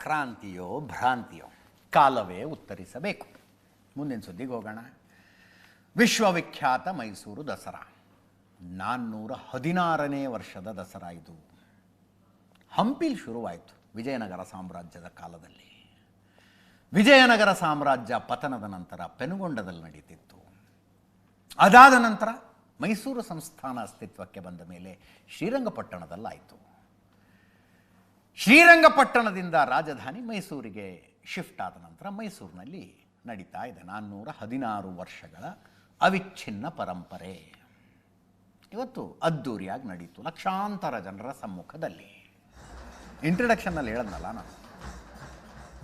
ಕ್ರಾಂತಿಯೋ ಭ್ರಾಂತಿಯೋ ಕಾಲವೇ ಉತ್ತರಿಸಬೇಕು. ಮುಂದಿನ ಸುದ್ದಿಗೆ ಹೋಗೋಣ. ವಿಶ್ವವಿಖ್ಯಾತ ಮೈಸೂರು ದಸರಾ 416ನೇ ವರ್ಷದ ದಸರಾ ಇದು. ಹಂಪಿಲಿ ಶುರುವಾಯಿತು ವಿಜಯನಗರ ಸಾಮ್ರಾಜ್ಯದ ಕಾಲದಲ್ಲಿ. ವಿಜಯನಗರ ಸಾಮ್ರಾಜ್ಯ ಪತನದ ನಂತರ ಪೆನುಗೊಂಡದಲ್ಲಿ ನಡೀತಿತ್ತು. ಅದಾದ ನಂತರ ಮೈಸೂರು ಸಂಸ್ಥಾನ ಅಸ್ತಿತ್ವಕ್ಕೆ ಬಂದ ಮೇಲೆ ಶ್ರೀರಂಗಪಟ್ಟಣದಲ್ಲಾಯಿತು. ಶ್ರೀರಂಗಪಟ್ಟಣದಿಂದ ರಾಜಧಾನಿ ಮೈಸೂರಿಗೆ ಶಿಫ್ಟ್ ಆದ ನಂತರ ಮೈಸೂರಿನಲ್ಲಿ ನಡೀತಾ ಇದೆ 416 ವರ್ಷಗಳ ಅವಿಚ್ಛಿನ್ನ ಪರಂಪರೆ. ಇವತ್ತು ಅದ್ದೂರಿಯಾಗಿ ನಡೀತು ಲಕ್ಷಾಂತರ ಜನರ ಸಮ್ಮುಖದಲ್ಲಿ. ಇಂಟ್ರಡಕ್ಷನ್ನಲ್ಲಿ ಹೇಳದ್ನಲ್ಲ ನಾನು,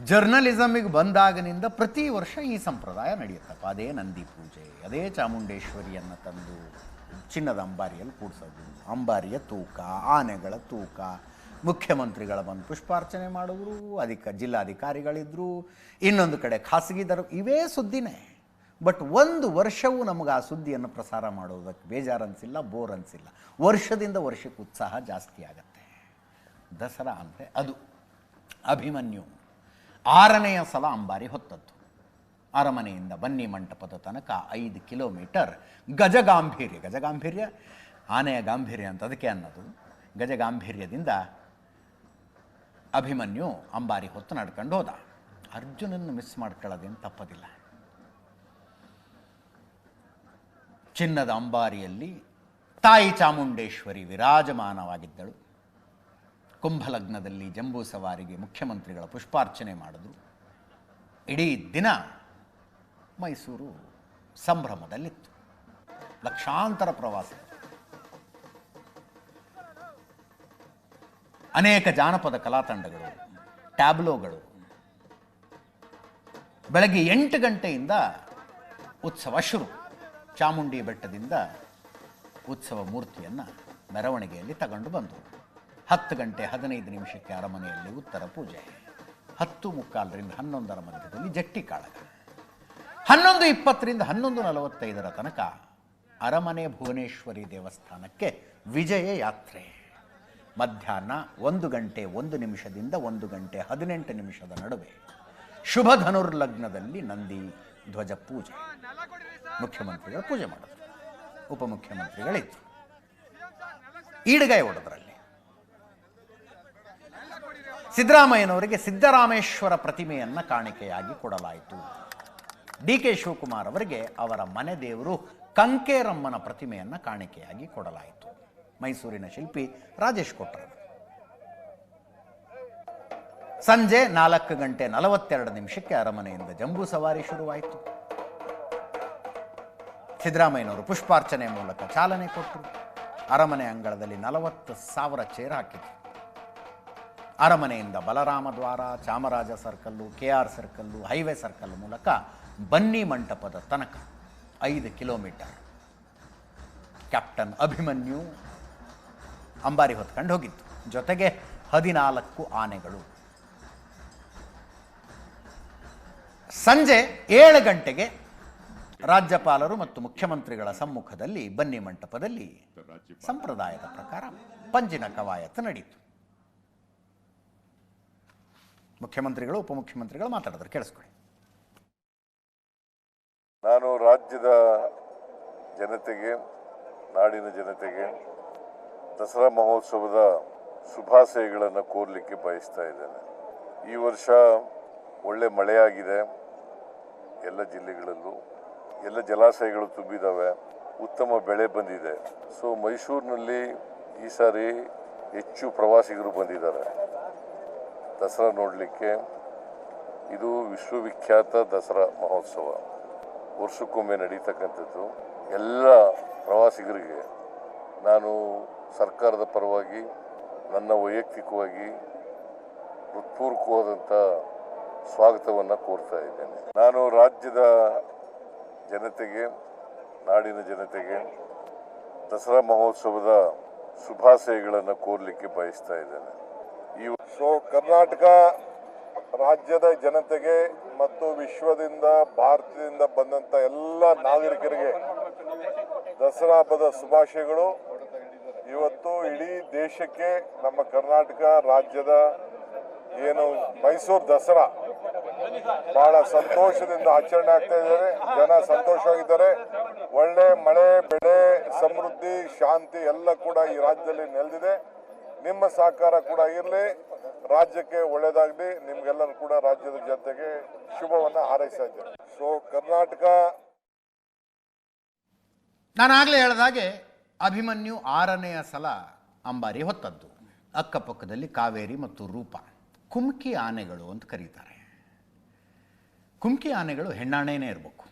ಜರ್ನಲಿಸಮಿಗೆ ಬಂದಾಗನಿಂದ ಪ್ರತಿ ವರ್ಷ ಈ ಸಂಪ್ರದಾಯ ನಡೆಯುತ್ತಪ್ಪ. ಅದೇ ನಂದಿ ಪೂಜೆ, ಅದೇ ಚಾಮುಂಡೇಶ್ವರಿಯನ್ನು ತಂದು ಚಿನ್ನದ ಅಂಬಾರಿಯಲ್ಲಿ ಕೂಡಿಸೋದು, ಅಂಬಾರಿಯ ತೂಕ, ಆನೆಗಳ ತೂಕ, ಮುಖ್ಯಮಂತ್ರಿಗಳ ಬಂದು ಪುಷ್ಪಾರ್ಚನೆ ಮಾಡಿದ್ರು, ಜಿಲ್ಲಾಧಿಕಾರಿಗಳಿದ್ದರು, ಇನ್ನೊಂದು ಕಡೆ ಖಾಸಗಿದರು, ಇವೇ ಸುದ್ದಿನೇ. ಬಟ್ ಒಂದು ವರ್ಷವೂ ನಮಗೆ ಆ ಸುದ್ದಿಯನ್ನು ಪ್ರಸಾರ ಮಾಡೋದಕ್ಕೆ ಬೇಜಾರು ಅನಿಸಿಲ್ಲ, ಬೋರ್ ಅನಿಸಿಲ್ಲ. ವರ್ಷದಿಂದ ವರ್ಷಕ್ಕೆ ಉತ್ಸಾಹ ಜಾಸ್ತಿ ಆಗತ್ತೆ. ದಸರಾ ಅಂದರೆ ಅದು. ಅಭಿಮನ್ಯು 6ನೆಯ ಸಲ ಅಂಬಾರಿ ಹೊತ್ತದ್ದು. ಅರಮನೆಯಿಂದ ಬನ್ನಿ ಮಂಟಪದ ತನಕ 5 ಕಿಲೋಮೀಟರ್ ಗಜಗಾಂಭೀರ್ಯ ಆನೆಯ ಗಾಂಭೀರ್ಯ ಅಂತ ಅದಕ್ಕೆ ಅನ್ನೋದು. ಗಜಗಾಂಭೀರ್ಯದಿಂದ ಅಭಿಮನ್ಯು ಅಂಬಾರಿ ಹೊತ್ತು ನಡ್ಕೊಂಡು ಹೋದ. ಅರ್ಜುನನ್ನು ಮಿಸ್ ಮಾಡ್ಕೊಳ್ಳೋದೇನು ತಪ್ಪದಿಲ್ಲ. ಚಿನ್ನದ ಅಂಬಾರಿಯಲ್ಲಿ ತಾಯಿ ಚಾಮುಂಡೇಶ್ವರಿ ವಿರಾಜಮಾನವಾಗಿದ್ದಳು. ಕುಂಭಲಗ್ನದಲ್ಲಿ ಜಂಬೂ ಸವಾರಿಗೆ ಮುಖ್ಯಮಂತ್ರಿಗಳ ಪುಷ್ಪಾರ್ಚನೆ ಮಾಡಿದ್ರು. ಇಡೀ ದಿನ ಮೈಸೂರು ಸಂಭ್ರಮದಲ್ಲಿತ್ತು. ಲಕ್ಷಾಂತರ ಪ್ರವಾಸಿಗರು, ಅನೇಕ ಜಾನಪದ ಕಲಾತಂಡಗಳು, ಟ್ಯಾಬ್ಲೋಗಳು. ಬೆಳಗ್ಗೆ 8 ಗಂಟೆಯಿಂದ ಉತ್ಸವ ಶುರು. ಚಾಮುಂಡಿ ಬೆಟ್ಟದಿಂದ ಉತ್ಸವ ಮೂರ್ತಿಯನ್ನು ಮೆರವಣಿಗೆಯಲ್ಲಿ ತಗೊಂಡು ಬಂದರು. 10 ಗಂಟೆ 15 ನಿಮಿಷಕ್ಕೆ ಅರಮನೆಯಲ್ಲಿ ಉತ್ತರ ಪೂಜೆ. 10:45ರಿಂದ 11ರ ಮಧ್ಯದಲ್ಲಿ ಜಟ್ಟಿ ಕಾಳಗ. 11:20ರಿಂದ 11:45 ತನಕ ಅರಮನೆ ಭುವನೇಶ್ವರಿ ದೇವಸ್ಥಾನಕ್ಕೆ ವಿಜಯ ಯಾತ್ರೆ. ಮಧ್ಯಾಹ್ನ 1 ಗಂಟೆ 1 ನಿಮಿಷದಿಂದ 1 ಗಂಟೆ 18 ನಿಮಿಷದ ನಡುವೆ ಶುಭ ಧನುರ್ಲಗ್ನದಲ್ಲಿ ನಂದಿ ಧ್ವಜ ಪೂಜೆ. ಮುಖ್ಯಮಂತ್ರಿಗಳು ಪೂಜೆ ಮಾಡಿದ್ರು, ಉಪಮುಖ್ಯಮಂತ್ರಿಗಳಿದ್ರು. ಈಡುಗೈ ಹೊಡೆದ್ರಲ್ಲಿ ಸಿದ್ದರಾಮಯ್ಯನವರಿಗೆ ಸಿದ್ದರಾಮೇಶ್ವರ ಪ್ರತಿಮೆಯನ್ನು ಕಾಣಿಕೆಯಾಗಿ ಕೊಡಲಾಯಿತು. ಡಿ.ಕೆ. ಶಿವಕುಮಾರ್ ಅವರಿಗೆ ಅವರ ಮನೆ ದೇವರು ಕಂಕೇರಮ್ಮನ ಪ್ರತಿಮೆಯನ್ನು ಕಾಣಿಕೆಯಾಗಿ ಕೊಡಲಾಯಿತು. ಮೈಸೂರಿನ ಶಿಲ್ಪಿ ರಾಜೇಶ್ ಕೊಟ್ರು. ಸಂಜೆ 4 ಗಂಟೆ 42 ನಿಮಿಷಕ್ಕೆ ಅರಮನೆಯಿಂದ ಜಂಬೂ ಸವಾರಿ ಶುರುವಾಯಿತು. ಸಿದ್ದರಾಮಯ್ಯನವರು ಪುಷ್ಪಾರ್ಚನೆ ಮೂಲಕ ಚಾಲನೆ ಕೊಟ್ಟರು. ಅರಮನೆ ಅಂಗಳದಲ್ಲಿ 40,000 ಚೇರ್ ಹಾಕಿದ್ರು. ಅರಮನೆಯಿಂದ ಬಲರಾಮ ದ್ವಾರ, Chamaraja circle, KR circle, highway circle ಮೂಲಕ ಬನ್ನಿ ಮಂಟಪದ ತನಕ 5 ಕಿಲೋಮೀಟರ್ ಕ್ಯಾಪ್ಟನ್ ಅಭಿಮನ್ಯು ಅಂಬಾರಿ ಹೊತ್ಕೊಂಡು ಹೋಗಿತ್ತು. ಜೊತೆಗೆ 14 ಆನೆಗಳು. ಸಂಜೆ 7 ಗಂಟೆಗೆ ರಾಜ್ಯಪಾಲರು ಮತ್ತು ಮುಖ್ಯಮಂತ್ರಿಗಳ ಸಮ್ಮುಖದಲ್ಲಿ ಬನ್ನಿ ಮಂಟಪದಲ್ಲಿ ಸಂಪ್ರದಾಯದ ಪ್ರಕಾರ ಪಂಜಿನ ಕವಾಯತ್ತು ನಡೀತು. ಮುಖ್ಯಮಂತ್ರಿಗಳು ಉಪಮುಖ್ಯಮಂತ್ರಿಗಳು ಮಾತಾಡಿದ್ರು, ಕೇಳಿಸ್ಕೊಳ್ಳಿ. ನಾನು ರಾಜ್ಯದ ಜನತೆಗೆ, ನಾಡಿನ ಜನತೆಗೆ ದಸರಾ ಮಹೋತ್ಸವದ ಶುಭಾಶಯಗಳನ್ನು ಕೋರಲಿಕ್ಕೆ ಬಯಸ್ತಾ ಇದ್ದೇನೆ. ಈ ವರ್ಷ ಒಳ್ಳೆ ಮಳೆಯಾಗಿದೆ. ಎಲ್ಲ ಜಿಲ್ಲೆಗಳಲ್ಲೂ ಎಲ್ಲ ಜಲಾಶಯಗಳು ತುಂಬಿದ್ದಾವೆ, ಉತ್ತಮ ಬೆಳೆ ಬಂದಿದೆ. ಸೊ ಮೈಸೂರಿನಲ್ಲಿ ಈ ಸಾರಿ ಹೆಚ್ಚು ಪ್ರವಾಸಿಗರು ಬಂದಿದ್ದಾರೆ ದಸರಾ ನೋಡಲಿಕ್ಕೆ. ಇದು ವಿಶ್ವವಿಖ್ಯಾತ ದಸರಾ ಮಹೋತ್ಸವ, ವರ್ಷಕ್ಕೊಮ್ಮೆ ನಡೀತಕ್ಕಂಥದ್ದು. ಎಲ್ಲ ಪ್ರವಾಸಿಗರಿಗೆ ನಾನು ಸರ್ಕಾರದ ಪರವಾಗಿ, ನನ್ನ ವೈಯಕ್ತಿಕವಾಗಿ ಹೃತ್ಪೂರ್ವಕವಾದಂಥ ಸ್ವಾಗತವನ್ನು ಕೋರ್ತಾ ಇದ್ದೇನೆ. ನಾನು ರಾಜ್ಯದ ಜನತೆಗೆ, ನಾಡಿನ ಜನತೆಗೆ ದಸರಾ ಮಹೋತ್ಸವದ ಶುಭಾಶಯಗಳನ್ನು ಕೋರಲಿಕ್ಕೆ ಬಯಸ್ತಾ ಇದ್ದೇನೆ. ಕರ್ನಾಟಕ ರಾಜ್ಯದ ಜನತೆಗೆ ಮತ್ತು ವಿಶ್ವದಿಂದ, ಭಾರತದಿಂದ ಬಂದಂಥ ಎಲ್ಲ ನಾಗರಿಕರಿಗೆ ದಸರಾ ಹಬ್ಬದ ಶುಭಾಶಯಗಳು. ಇವತ್ತು ಇಡೀ ದೇಶಕ್ಕೆ ನಮ್ಮ ಕರ್ನಾಟಕ ರಾಜ್ಯದ ಏನು ಮೈಸೂರು ದಸರಾ ಬಹಳ ಸಂತೋಷದಿಂದ ಆಚರಣೆ ಆಗ್ತಾ ಇದ್ದಾರೆ. ಜನ ಸಂತೋಷವಾಗಿದ್ದಾರೆ. ಒಳ್ಳೆ ಮಳೆ, ಬೆಳೆ, ಸಮೃದ್ಧಿ, ಶಾಂತಿ ಎಲ್ಲ ಕೂಡ ಈ ರಾಜ್ಯದಲ್ಲಿ ನೆಲೆದಿದೆ. ನಿಮ್ಮ ಸಹಕಾರ ಕೂಡ ಇರಲಿ, ರಾಜ್ಯಕ್ಕೆ ಒಳ್ಳೇದಾಗಲಿ. ನಿಮ್ಗೆಲ್ಲರೂ ಕೂಡ ರಾಜ್ಯದ ಜನತೆಗೆ ಶುಭವನ್ನ ಹಾರೈಸ್ತಾ ಇದ್ದೇನೆ. ಸೊ ಕರ್ನಾಟಕ, ನಾನಾಗಲೇ ಹೇಳಿದಾಗೆ ಅಭಿಮನ್ಯು 6ನೇ ಸಲ ಅಂಬಾರಿ ಹೊತ್ತದ್ದು. ಅಕ್ಕಪಕ್ಕದಲ್ಲಿ ಕಾವೇರಿ ಮತ್ತು ರೂಪ. ಕುಮ್ಕಿ ಆನೆಗಳು ಅಂತ ಕರೀತಾರೆ. ಕುಮ್ಕಿ ಆನೆಗಳು ಹೆಣ್ಣಾಣೆನೇ ಇರಬೇಕು.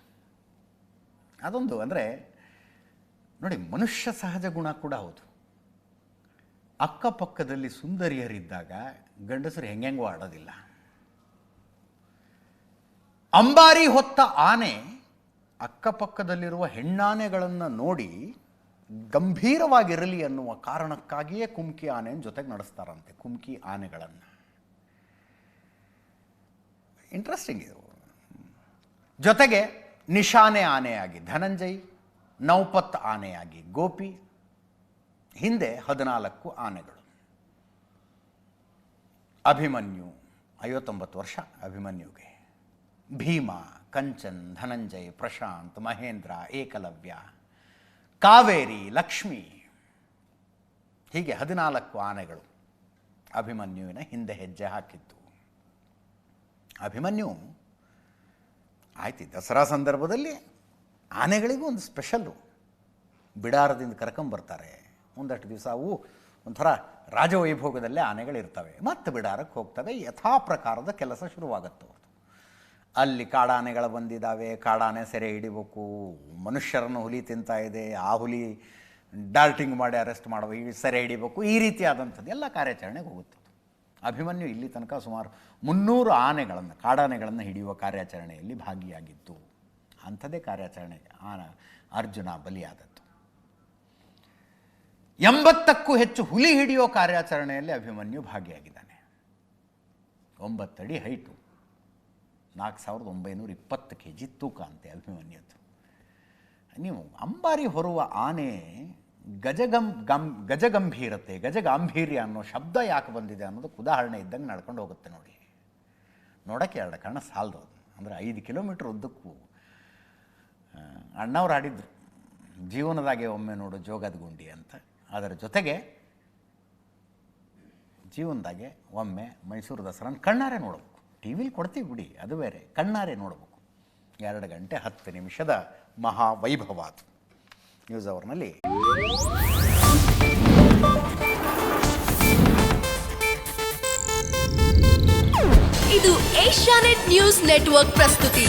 ಅದೊಂದು ಅಂದರೆ ನೋಡಿ, ಮನುಷ್ಯ ಸಹಜ ಗುಣ ಕೂಡ ಹೌದು. ಅಕ್ಕಪಕ್ಕದಲ್ಲಿ ಸುಂದರಿಯರಿದ್ದಾಗ ಗಂಡಸರು ಹೆಂಗೆಂಗೂ ಆಡೋದಿಲ್ಲ. ಅಂಬಾರಿ ಹೊತ್ತ ಆನೆ ಅಕ್ಕಪಕ್ಕದಲ್ಲಿರುವ ಹೆಣ್ಣಾನೆಗಳನ್ನು ನೋಡಿ ಗಂಭೀರವಾಗಿರಲಿ ಅನ್ನುವ ಕಾರಣಕ್ಕಾಗಿಯೇ ಕುಮ್ಕಿ ಆನೆಯ ಜೊತೆಗೆ ನಡೆಸ್ತಾರಂತೆ. ಕುಮ್ಕಿ ಆನೆಗಳನ್ನು ಇಂಟ್ರೆಸ್ಟಿಂಗ್ ಇದು. ಜೊತೆಗೆ ನಿಶಾನೆ ಆನೆಯಾಗಿ ಧನಂಜಯ್, ನೌಪತ್ ಆನೆಯಾಗಿ ಗೋಪಿ, ಹಿಂದೆ 14 ಆನೆಗಳು. ಅಭಿಮನ್ಯು 59 ವರ್ಷ. ಅಭಿಮನ್ಯುಗೆ ಭೀಮ, ಕಂಚನ್, ಧನಂಜಯ್, ಪ್ರಶಾಂತ್, ಮಹೇಂದ್ರ, ಏಕಲವ್ಯ, ಕಾವೇರಿ, ಲಕ್ಷ್ಮಿ, ಹೀಗೆ 14 ಆನೆಗಳು ಅಭಿಮನ್ಯುವಿನ ಹಿಂದೆ ಹೆಜ್ಜೆ ಹಾಕಿತ್ತು. ಅಭಿಮನ್ಯು ಆಯ್ತು, ದಸರಾ ಸಂದರ್ಭದಲ್ಲಿ ಆನೆಗಳಿಗೂ ಒಂದು ಸ್ಪೆಷಲ್ಲು. ಬಿಡಾರದಿಂದ ಕರ್ಕೊಂಬರ್ತಾರೆ. ಒಂದಷ್ಟು ದಿವಸ ಅವು ಒಂಥರ ರಾಜವೈಭೋಗದಲ್ಲೇ ಆನೆಗಳಿರ್ತವೆ. ಮತ್ತೆ ಬಿಡಾರಕ್ಕೆ ಹೋಗ್ತವೆ. ಯಥಾ ಪ್ರಕಾರದ ಕೆಲಸ ಶುರುವಾಗುತ್ತೆ. ಅಲ್ಲಿ ಕಾಡಾನೆಗಳು ಬಂದಿದ್ದಾವೆ, ಕಾಡಾನೆ ಸೆರೆ ಹಿಡಿಬೇಕು, ಮನುಷ್ಯರನ್ನು ಹುಲಿ ತಿಂತಾ ಇದೆ, ಆ ಹುಲಿ ಡಾರ್ಟಿಂಗ್ ಮಾಡಿ ಅರೆಸ್ಟ್ ಮಾಡುವ, ಈ ಸೆರೆ ಹಿಡಿಬೇಕು, ಈ ರೀತಿಯಾದಂಥದ್ದು ಎಲ್ಲ ಕಾರ್ಯಾಚರಣೆಗೆ ಹೋಗುತ್ತೆ. ಅಭಿಮನ್ಯು ಇಲ್ಲಿ ತನಕ ಸುಮಾರು 300 ಆನೆಗಳನ್ನು, ಕಾಡಾನೆಗಳನ್ನು ಹಿಡಿಯುವ ಕಾರ್ಯಾಚರಣೆಯಲ್ಲಿ ಭಾಗಿಯಾಗಿದ್ದು. ಅಂಥದ್ದೇ ಕಾರ್ಯಾಚರಣೆಗೆ ಅರ್ಜುನ ಬಲಿಯಾದದ್ದು. 80ಕ್ಕೂ ಹೆಚ್ಚು ಹುಲಿ ಹಿಡಿಯೋ ಕಾರ್ಯಾಚರಣೆಯಲ್ಲಿ ಅಭಿಮನ್ಯು ಭಾಗಿಯಾಗಿದ್ದಾನೆ. 9 ಅಡಿ ಹೈಟು, 4920 kg ತೂಕ ಅಂತೆ ಅಭಿಮನ್ಯದ್ದು. ನೀವು ಅಂಬಾರಿ ಹೊರುವ ಆನೆ ಗಜಗಂಭೀರತೆ, ಗಜಗಾಂಭೀರ್ಯ ಅನ್ನೋ ಶಬ್ದ ಯಾಕೆ ಬಂದಿದೆ ಅನ್ನೋದಕ್ಕೆ ಉದಾಹರಣೆ ಇದ್ದಂಗೆ ನಡ್ಕೊಂಡು ಹೋಗುತ್ತೆ ನೋಡಿ. ನೋಡೋಕ್ಕೆ 2 ಕಣ್ಣು ಸಾಲದು. ಅಂದರೆ 5 ಕಿಲೋಮೀಟ್ರ್ ಉದ್ದಕ್ಕೂ. ಅಣ್ಣವ್ರು ಹಾಡಿದ್ರು, ಜೀವನದಾಗೆ ಒಮ್ಮೆ ನೋಡು ಜೋಗದ ಗುಂಡಿ ಅಂತ. ಅದರ ಜೊತೆಗೆ ಜೀವನದಾಗೆ ಒಮ್ಮೆ ಮೈಸೂರು ದಸರಾನ ಕಣ್ಣಾರೆ ನೋಡಬೇಕು. ಟಿ ವಿಲಿ ಕೊಡ್ತೀವಿ ಬಿಡಿ, ಅದು ಬೇರೆ. ಕಣ್ಣಾರೆ ನೋಡಬೇಕು. 2 ಗಂಟೆ 10 ನಿಮಿಷದ ಮಹಾವೈಭವ ಅದು. ನ್ಯೂಸ್ ಅವರ್ನಲ್ಲಿ ಇದು ಏಷ್ಯಾನೆಟ್ ನ್ಯೂಸ್ ನೆಟ್ವರ್ಕ್ ಪ್ರಸ್ತುತಿ.